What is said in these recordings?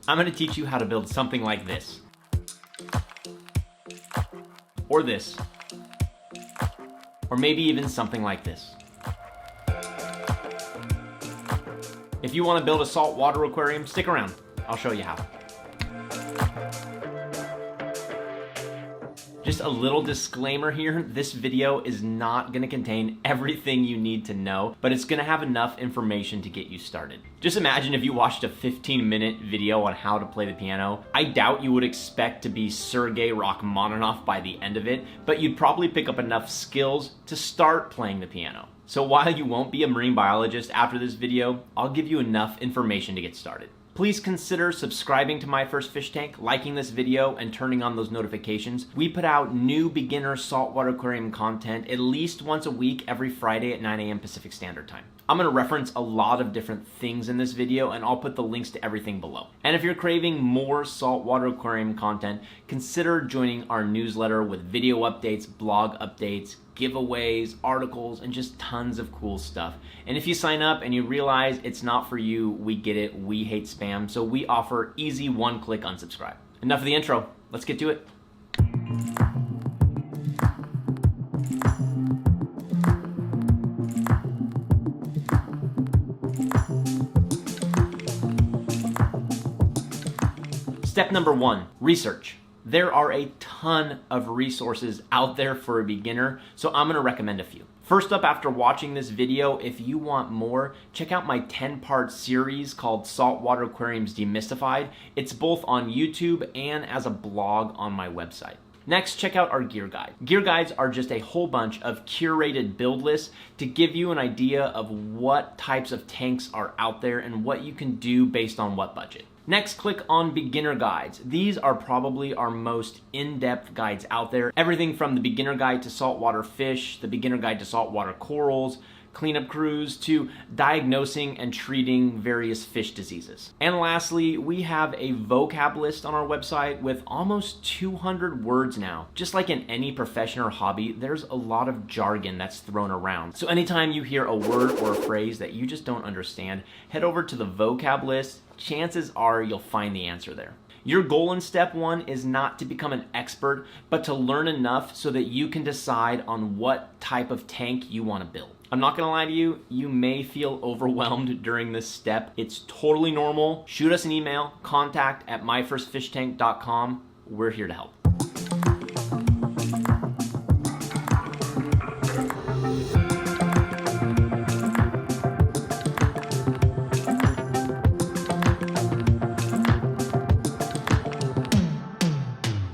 I'm gonna teach you how to build something like this. Or this. Or maybe even something like this. If you want to build a saltwater aquarium, stick around. I'll show you how. Just a little disclaimer here, this video is not going to contain everything you need to know, but it's going to have enough information to get you started. Just imagine if you watched a 15-minute video on how to play the piano. I doubt you would expect to be Sergei Rachmaninoff by the end of it, but you'd probably pick up enough skills to start playing the piano. So while you won't be a marine biologist after this video, I'll give you enough information to get started. Please consider subscribing to My First Fish Tank, liking this video, and turning on those notifications. We put out new beginner saltwater aquarium content at least once a week every Friday at 9 a.m. Pacific Standard Time. I'm going to reference a lot of different things in this video, and I'll put the links to everything below. And if you're craving more saltwater aquarium content, consider joining our newsletter with video updates, blog updates, giveaways, articles, and just tons of cool stuff. And if you sign up and you realize it's not for you, we get it, we hate spam, so we offer easy one-click unsubscribe. Enough of the intro, let's get to it. Step number 1, research. There are a ton of resources out there for a beginner, so I'm gonna recommend a few. First up, after watching this video, if you want more, check out my 10-part series called Saltwater Aquariums Demystified. It's both on YouTube and as a blog on my website. Next, check out our gear guide. Gear guides are just a whole bunch of curated build lists to give you an idea of what types of tanks are out there and what you can do based on what budget. Next, click on beginner guides. These are probably our most in-depth guides out there. Everything from the beginner guide to saltwater fish, the beginner guide to saltwater corals, cleanup crews, to diagnosing and treating various fish diseases. And lastly, we have a vocab list on our website with almost 200 words now. Just like in any profession or hobby, there's a lot of jargon that's thrown around. So anytime you hear a word or a phrase that you just don't understand, head over to the vocab list. Chances are you'll find the answer there. Your goal in step 1 is not to become an expert, but to learn enough so that you can decide on what type of tank you want to build. I'm not gonna lie to you, you may feel overwhelmed during this step. It's totally normal. Shoot us an email, contact@myfirstfishtank.com. We're here to help.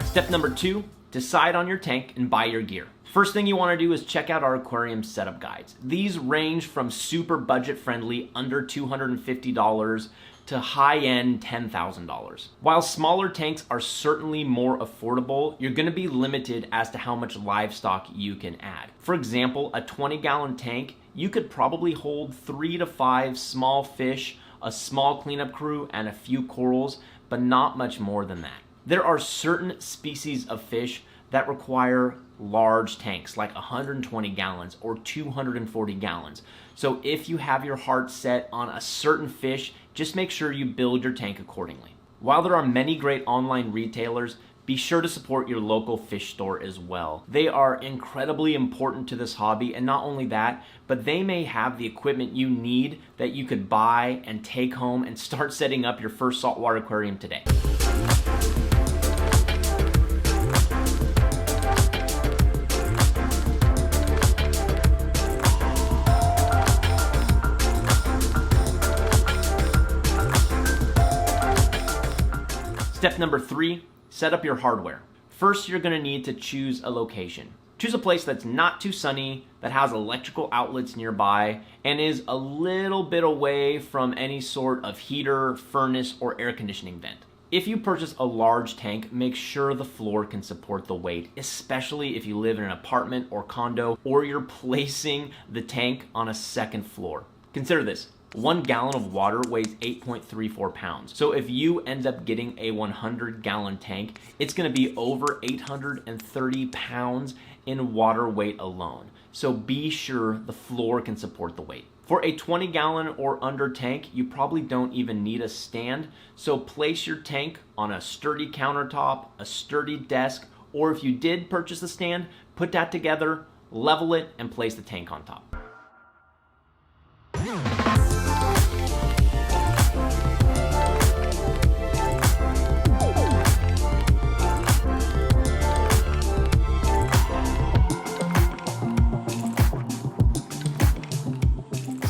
Step number 2, decide on your tank and buy your gear. First thing you want to do is check out our aquarium setup guides. These range from super budget friendly, under $250, to high-end $10,000. While smaller tanks are certainly more affordable, you're going to be limited as to how much livestock you can add. For example, a 20-gallon tank, you could probably hold 3 to 5 small fish, a small cleanup crew, and a few corals, but not much more than that. There are certain species of fish that require large tanks, like 120 gallons or 240 gallons. So if you have your heart set on a certain fish, just make sure you build your tank accordingly. While there are many great online retailers, be sure to support your local fish store as well. They are incredibly important to this hobby, and not only that, but they may have the equipment you need that you could buy and take home and start setting up your first saltwater aquarium today. Step number 3, set up your hardware. First, you're gonna need to choose a location. Choose a place that's not too sunny, that has electrical outlets nearby, and is a little bit away from any sort of heater, furnace, or air conditioning vent. If you purchase a large tank, make sure the floor can support the weight, especially if you live in an apartment or condo, or you're placing the tank on a second floor. Consider this. 1 gallon of water weighs 8.34 pounds. So if you end up getting a 100-gallon tank, it's gonna be over 830 pounds in water weight alone. So be sure the floor can support the weight. For a 20-gallon or under tank, you probably don't even need a stand, so place your tank on a sturdy countertop, a sturdy desk, or if you did purchase a stand, put that together, level it, and place the tank on top.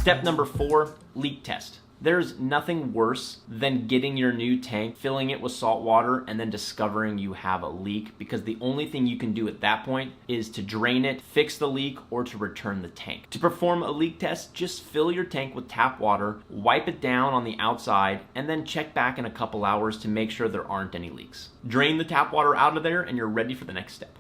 Step number 4, leak test. There's nothing worse than getting your new tank, filling it with salt water, and then discovering you have a leak, because the only thing you can do at that point is to drain it, fix the leak, or to return the tank. To perform a leak test, just fill your tank with tap water, wipe it down on the outside, and then check back in a couple hours to make sure there aren't any leaks. Drain the tap water out of there, and you're ready for the next step.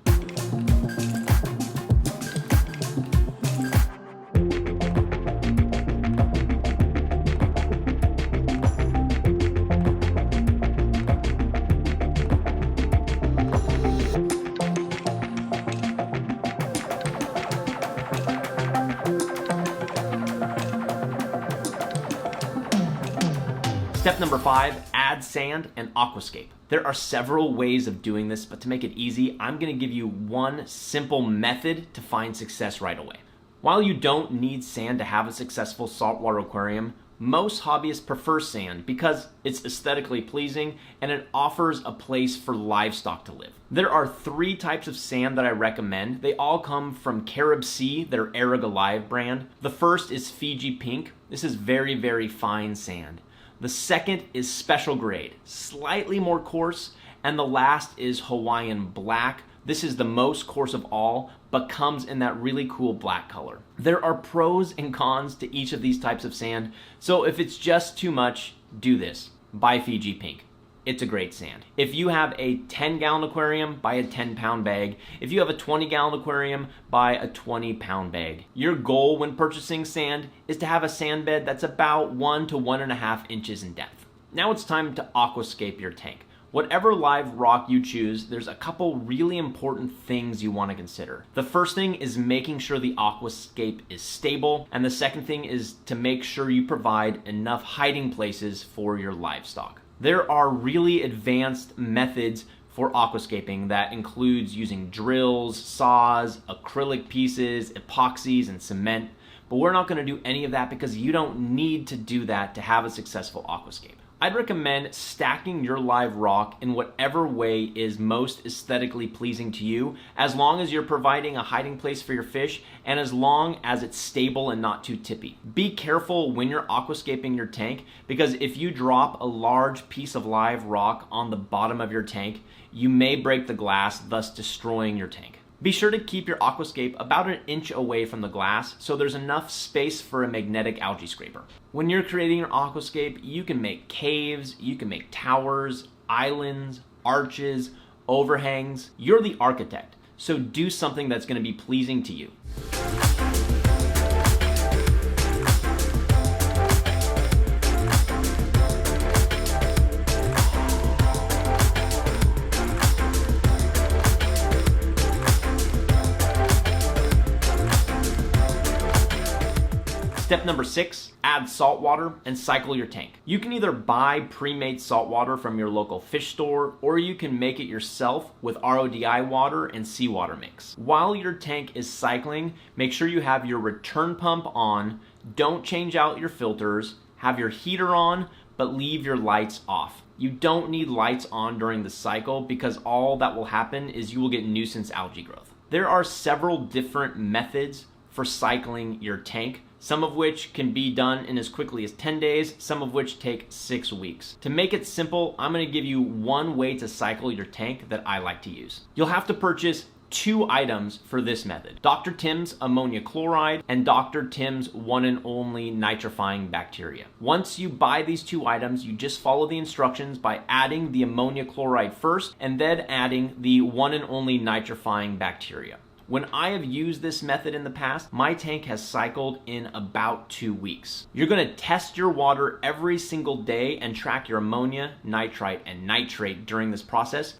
Step number 5, add sand and Aquascape. There are several ways of doing this, but to make it easy, I'm gonna give you one simple method to find success right away. While you don't need sand to have a successful saltwater aquarium, most hobbyists prefer sand because it's aesthetically pleasing and it offers a place for livestock to live. There are 3 types of sand that I recommend. They all come from Carib Sea, their Arig Alive brand. The first is Fiji Pink. This is very, very fine sand. The second is special grade, slightly more coarse, and the last is Hawaiian Black. This is the most coarse of all, but comes in that really cool black color. There are pros and cons to each of these types of sand, so if it's just too much, do this. Buy Fiji Pink. It's a great sand. If you have a 10-gallon aquarium, buy a 10-pound bag. If you have a 20-gallon aquarium, buy a 20-pound bag. Your goal when purchasing sand is to have a sand bed that's about 1 to 1.5 inches in depth. Now it's time to aquascape your tank. Whatever live rock you choose, there's a couple really important things you want to consider. The first thing is making sure the aquascape is stable, and the second thing is to make sure you provide enough hiding places for your livestock. There are really advanced methods for aquascaping that includes using drills, saws, acrylic pieces, epoxies, and cement, but we're not going to do any of that because you don't need to do that to have a successful aquascape. I'd recommend stacking your live rock in whatever way is most aesthetically pleasing to you, as long as you're providing a hiding place for your fish and as long as it's stable and not too tippy. Be careful when you're aquascaping your tank, because if you drop a large piece of live rock on the bottom of your tank, you may break the glass, thus destroying your tank. Be sure to keep your aquascape about 1 inch away from the glass so there's enough space for a magnetic algae scraper. When you're creating your aquascape, you can make caves, you can make towers, islands, arches, overhangs. You're the architect, so do something that's going to be pleasing to you. Step number 6, add salt water and cycle your tank. You can either buy pre-made salt water from your local fish store, or you can make it yourself with RODI water and seawater mix. While your tank is cycling, make sure you have your return pump on, don't change out your filters, have your heater on, but leave your lights off. You don't need lights on during the cycle because all that will happen is you will get nuisance algae growth. There are several different methods for cycling your tank, some of which can be done in as quickly as 10 days, some of which take 6 weeks. To make it simple, I'm gonna give you one way to cycle your tank that I like to use. You'll have to purchase 2 items for this method: Dr. Tim's ammonia chloride and Dr. Tim's one and only nitrifying bacteria. Once you buy these 2 items, you just follow the instructions by adding the ammonia chloride first and then adding the one and only nitrifying bacteria. When I have used this method in the past, my tank has cycled in about 2 weeks. You're gonna test your water every single day and track your ammonia, nitrite, and nitrate during this process.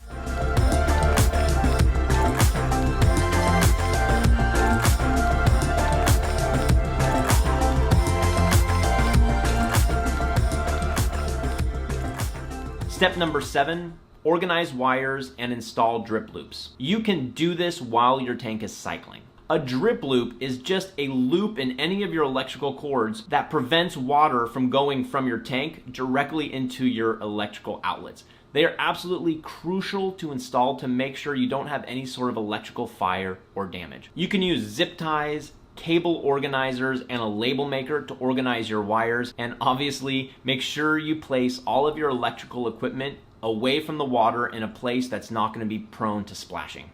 Step number 7, organize wires and install drip loops. You can do this while your tank is cycling. A drip loop is just a loop in any of your electrical cords that prevents water from going from your tank directly into your electrical outlets. They are absolutely crucial to install to make sure you don't have any sort of electrical fire or damage. You can use zip ties, cable organizers, and a label maker to organize your wires, and obviously make sure you place all of your electrical equipment away from the water in a place that's not going to be prone to splashing.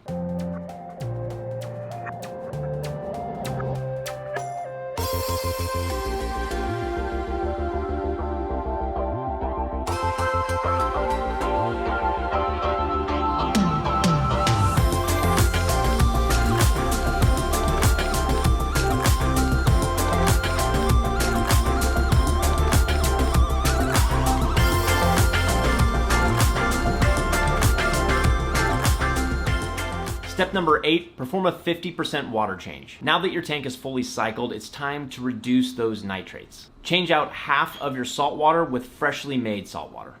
Step number 8, perform a 50% water change. Now that your tank is fully cycled, it's time to reduce those nitrates. Change out half of your salt water with freshly made salt water.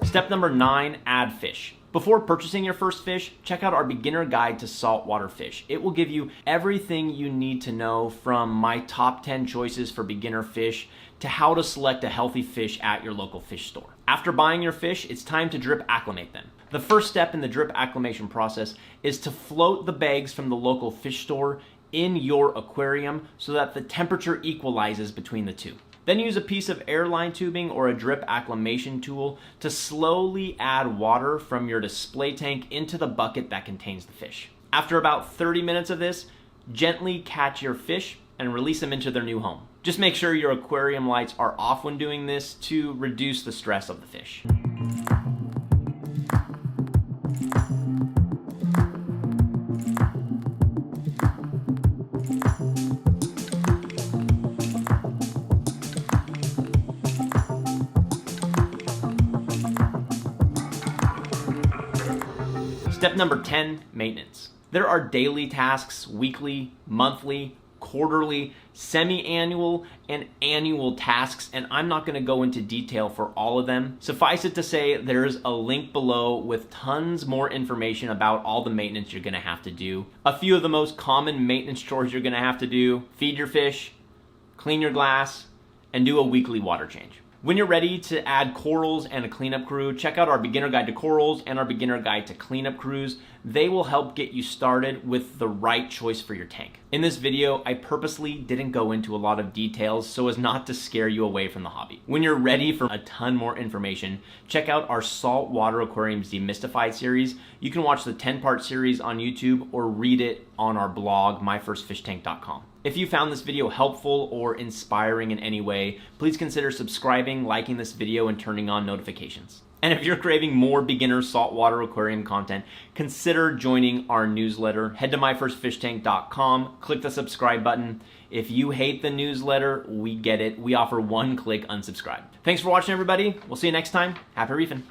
Step number 9, add fish. Before purchasing your first fish, check out our beginner guide to saltwater fish. It will give you everything you need to know, from my top 10 choices for beginner fish to how to select a healthy fish at your local fish store. After buying your fish, it's time to drip acclimate them. The first step in the drip acclimation process is to float the bags from the local fish store in your aquarium so that the temperature equalizes between the two. Then use a piece of airline tubing or a drip acclimation tool to slowly add water from your display tank into the bucket that contains the fish. After about 30 minutes of this, gently catch your fish and release them into their new home. Just make sure your aquarium lights are off when doing this to reduce the stress of the fish. Step number 10, maintenance. There are daily tasks, weekly, monthly, quarterly, semi-annual, and annual tasks, and I'm not going to go into detail for all of them. Suffice it to say, there's a link below with tons more information about all the maintenance you're going to have to do. A few of the most common maintenance chores you're going to have to do: feed your fish, clean your glass, and do a weekly water change. When you're ready to add corals and a cleanup crew, check out our beginner guide to corals and our beginner guide to cleanup crews. They will help get you started with the right choice for your tank. In this video, I purposely didn't go into a lot of details so as not to scare you away from the hobby. When you're ready for a ton more information, check out our Saltwater Aquariums Demystified series. You can watch the 10-part series on YouTube or read it on our blog, myfirstfishtank.com. If you found this video helpful or inspiring in any way, please consider subscribing, liking this video, and turning on notifications. And if you're craving more beginner saltwater aquarium content, consider joining our newsletter. Head to myfirstfishtank.com, click the subscribe button. If you hate the newsletter, we get it. We offer one-click unsubscribe. Thanks for watching, everybody. We'll see you next time. Happy reefing.